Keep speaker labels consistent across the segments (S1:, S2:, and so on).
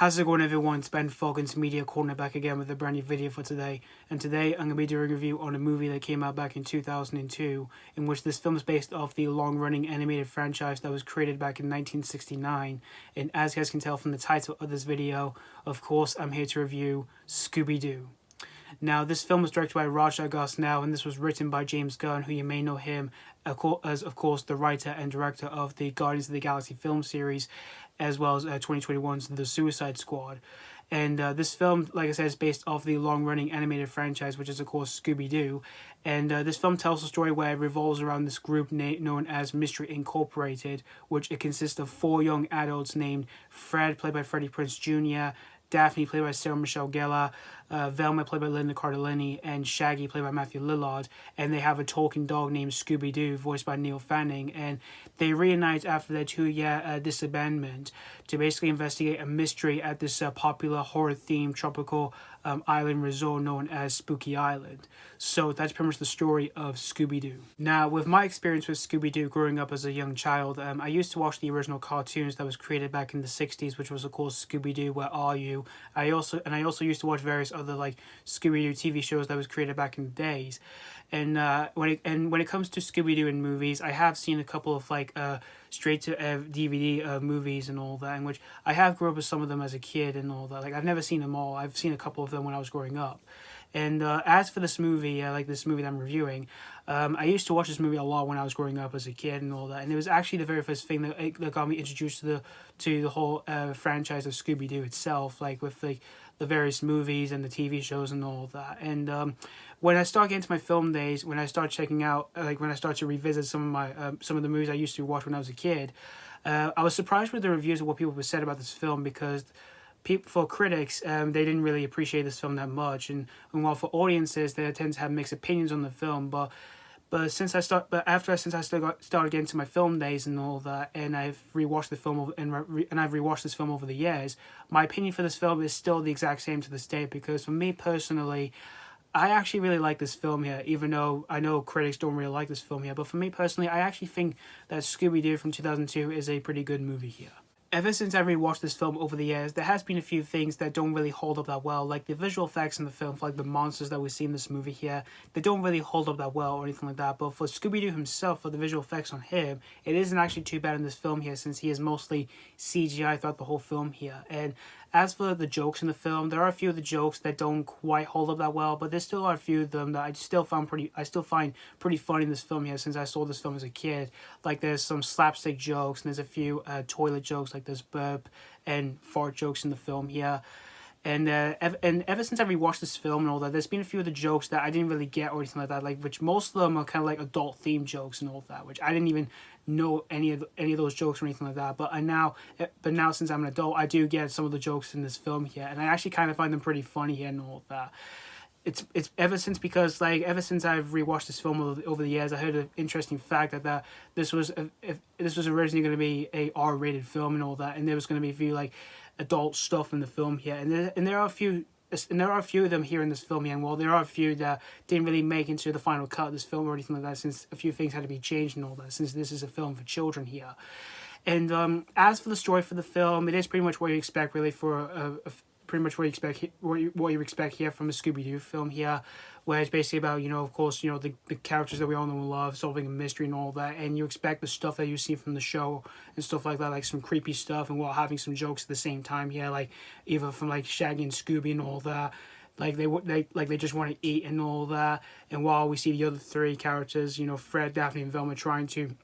S1: How's it going, everyone? It's Ben Foggins, Media Corner, back again with a brand new video for today. And today I'm going to be doing a review on a movie that came out back in 2002, in which this film is based off the long-running animated franchise that was created back in 1969. And as you guys can tell from the title of this video, of course, I'm here to review Scooby-Doo. Now, this film was directed by Gosnell, and this was written by James Gunn, who you may know him as, of course, the writer and director of the Guardians of the Galaxy film series, as well as 2021's The Suicide Squad. And this film, like I said, is based off the long-running animated franchise, which is, of course, Scooby-Doo. And this film tells a story where it revolves around this group known as Mystery Incorporated, which it consists of 4 young adults named Fred, played by Freddie Prinze Jr., Daphne, played by Sarah Michelle Gellar, Velma, played by Cardellini, and Shaggy, played by Matthew Lillard. And they have a talking dog named Scooby-Doo, voiced by Neil Fanning. And they reunite after their 2-year disbandment to basically investigate a mystery at this popular horror-themed tropical island resort known as Spooky Island. So that's pretty much the story of Scooby-Doo. Now, with my experience with Scooby-Doo growing up as a young child, I used to watch the original cartoons that was created back in the 60s, which was, of course, Scooby-Doo, Where Are You? I also used to watch various other like Scooby-Doo TV shows that was created back in the days. And when it comes to Scooby-Doo in movies, I have seen a couple of like straight to DVD movies and all that, in which I have grew up with some of them as a kid and all that. Like, I've never seen them all. I've seen a couple of them when I was growing up. And as for this movie, like this movie that I'm reviewing, I used to watch this movie a lot when I was growing up as a kid and all that. And it was actually the very first thing that got me introduced to the whole franchise of Scooby-Doo itself, like with like the various movies and the TV shows and all that. And when I start getting to my film days, when I start checking out, when I start to revisit some of the movies I used to watch when I was a kid, I was surprised with the reviews of what people have said about this film, because for critics, they didn't really appreciate this film that much, and while for audiences, they tend to have mixed opinions on the film. But since I started getting to my film days and all that, and I've rewatched the film and I've rewatched this film over the years, my opinion for this film is still the exact same to this day. Because for me personally, I actually really like this film here, even though I know critics don't really like this film here. But for me personally, I actually think that Scooby-Doo from 2002 is a pretty good movie here. Ever since I've rewatched this film over the years, there has been a few things that don't really hold up that well, like the visual effects in the film, like the monsters that we see in this movie here, they don't really hold up that well or anything like that. But for Scooby-Doo himself, for the visual effects on him, it isn't actually too bad in this film here, since he is mostly CGI throughout the whole film here. And as for the jokes in the film, there are a few of the jokes that don't quite hold up that well, but there still are a few of them that I still find pretty funny in this film here, since I saw this film as a kid. Like, there's some slapstick jokes, and there's a few toilet jokes, like there's burp and fart jokes in the film here. And ever since I rewatched this film and all that, there's been a few of the jokes that I didn't really get or anything like that, like, which most of them are kind of like adult themed jokes and all that, which I didn't even know any of those jokes or anything like that. But now since I'm an adult, I do get some of the jokes in this film here, and I actually kind of find them pretty funny here and all that. It's ever since I've rewatched this film over the years, I heard an interesting fact that this was originally going to be a R-rated film and all that, and there was going to be a few like adult stuff in the film here, and there are a few of them here in this film here. And while there are a few that didn't really make into the final cut of this film or anything like that, since a few things had to be changed and all that, since this is a film for children here. And as for the story for the film, it is pretty much what you expect, really, for what you expect here from a Scooby-Doo film here, where it's basically about, of course, the characters that we all know and love, solving a mystery and all that, and you expect the stuff that you see from the show and stuff like that, like some creepy stuff, and while having some jokes at the same time here, like either from like Shaggy and Scooby and all that, like they just want to eat and all that, and while we see the other 3 characters, Fred, Daphne, and Velma trying to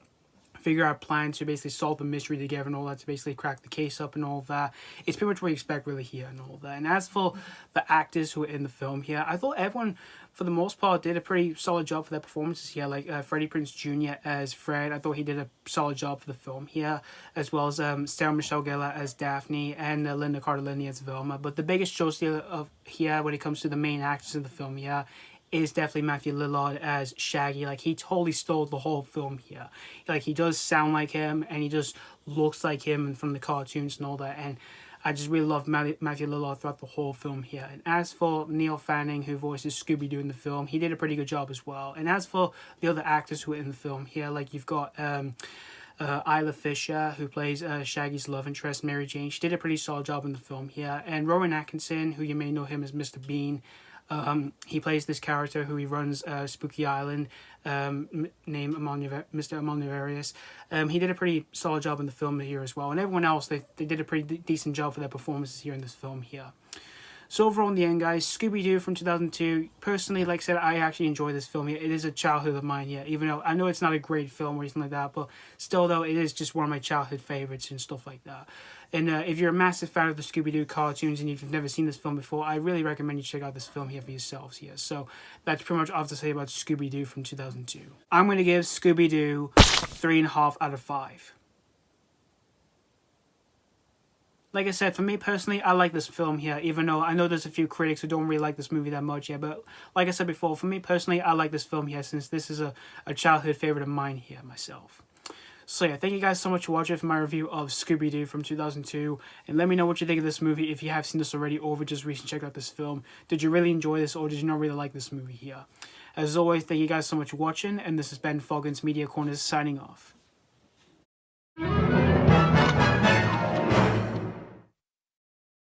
S1: figure out a plan to basically solve the mystery together and all that, to basically crack the case up and all that. It's pretty much what you expect really here and all that. And as for the actors who are in the film here, I thought everyone, for the most part, did a pretty solid job for their performances here. Like Freddie Prinze Jr. as Fred, I thought he did a solid job for the film here, as well as Sarah Michelle Gellar as Daphne and Cardellini as Velma. But the biggest showstealer here when it comes to the main actors in the film here is definitely Matthew Lillard as Shaggy. Like, he totally stole the whole film here. Like, he does sound like him, and he just looks like him from the cartoons and all that, and I just really love Matthew Lillard throughout the whole film here. And as for Neil Fanning, who voices Scooby-Doo in the film, he did a pretty good job as well. And as for the other actors who are in the film here, like, you've got Isla Fisher, who plays Shaggy's love interest, Mary Jane. She did a pretty solid job in the film here. And Rowan Atkinson, who you may know him as Mr. Bean. He plays this character who he runs Spooky Island, named Mr. Amonivarius. He did a pretty solid job in the film here as well. And everyone else, they did a pretty decent job for their performances here in this film here. So overall, in the end, guys, Scooby-Doo from 2002, personally, like I said, I actually enjoy this film here. It is a childhood of mine here, even though I know it's not a great film or anything like that, but still, though, it is just one of my childhood favorites and stuff like that. And if you're a massive fan of the Scooby-Doo cartoons and you've never seen this film before, I really recommend you check out this film here for yourselves here. So that's pretty much all I have to say about Scooby-Doo from 2002. I'm going to give Scooby-Doo 3.5 out of 5. Like I said, for me personally, I like this film here, even though I know there's a few critics who don't really like this movie that much here. But like I said before, for me personally, I like this film here since this is a childhood favorite of mine here myself. So yeah, thank you guys so much for watching for my review of Scooby-Doo from 2002. And let me know what you think of this movie if you have seen this already or if you just recently checked out this film. Did you really enjoy this or did you not really like this movie here? As always, thank you guys so much for watching. And this has been Foggins Media Corners signing off.